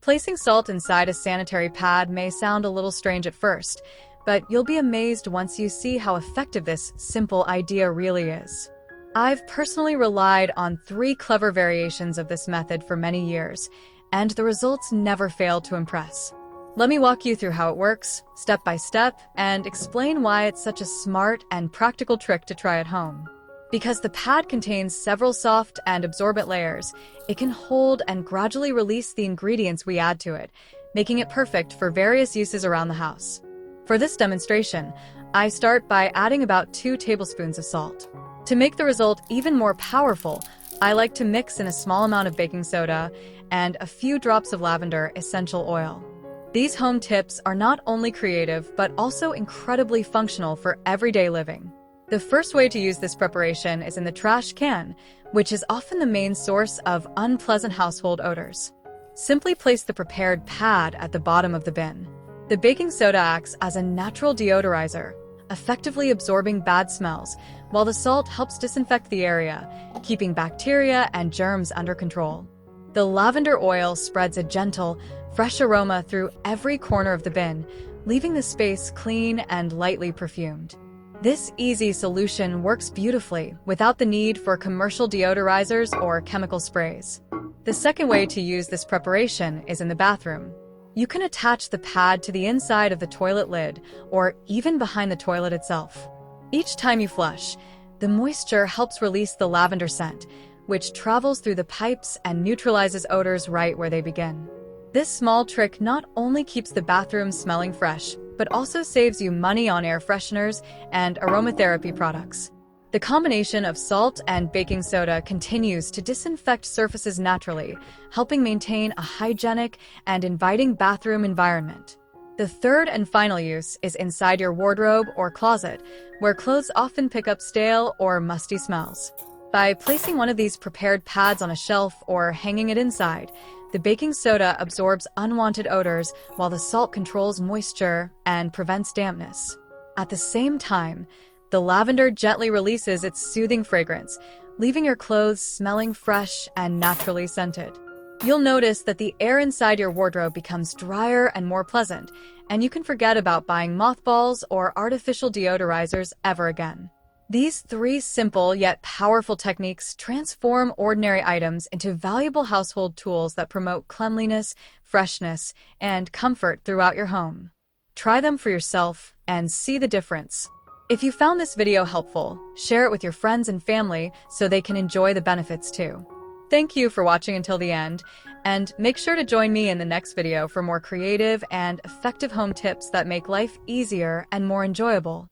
Placing salt inside a sanitary pad may sound a little strange at first, but you'll be amazed once you see how effective this simple idea really is. I've personally relied on 3 clever variations of this method for many years, and the results never fail to impress. Let me walk you through how it works, step by step, and explain why it's such a smart and practical trick to try at home. Because the pad contains several soft and absorbent layers, it can hold and gradually release the ingredients we add to it, making it perfect for various uses around the house. For this demonstration, I start by adding about 2 tablespoons of salt. To make the result even more powerful, I like to mix in a small amount of baking soda and a few drops of lavender essential oil. These home tips are not only creative, but also incredibly functional for everyday living. The first way to use this preparation is in the trash can, which is often the main source of unpleasant household odors. Simply place the prepared pad at the bottom of the bin. The baking soda acts as a natural deodorizer, effectively absorbing bad smells, while the salt helps disinfect the area, keeping bacteria and germs under control. The lavender oil spreads a gentle, fresh aroma through every corner of the bin, leaving the space clean and lightly perfumed. This easy solution works beautifully without the need for commercial deodorizers or chemical sprays. The second way to use this preparation is in the bathroom. You can attach the pad to the inside of the toilet lid or even behind the toilet itself. Each time you flush, the moisture helps release the lavender scent, which travels through the pipes and neutralizes odors right where they begin. This small trick not only keeps the bathroom smelling fresh, but also saves you money on air fresheners and aromatherapy products. The combination of salt and baking soda continues to disinfect surfaces naturally, helping maintain a hygienic and inviting bathroom environment. The third and final use is inside your wardrobe or closet, where clothes often pick up stale or musty smells. By placing one of these prepared pads on a shelf or hanging it inside, the baking soda absorbs unwanted odors while the salt controls moisture and prevents dampness. At the same time, the lavender gently releases its soothing fragrance, leaving your clothes smelling fresh and naturally scented. You'll notice that the air inside your wardrobe becomes drier and more pleasant, and you can forget about buying mothballs or artificial deodorizers ever again. These 3 simple yet powerful techniques transform ordinary items into valuable household tools that promote cleanliness, freshness, and comfort throughout your home. Try them for yourself and see the difference. If you found this video helpful, share it with your friends and family so they can enjoy the benefits too. Thank you for watching until the end, and make sure to join me in the next video for more creative and effective home tips that make life easier and more enjoyable.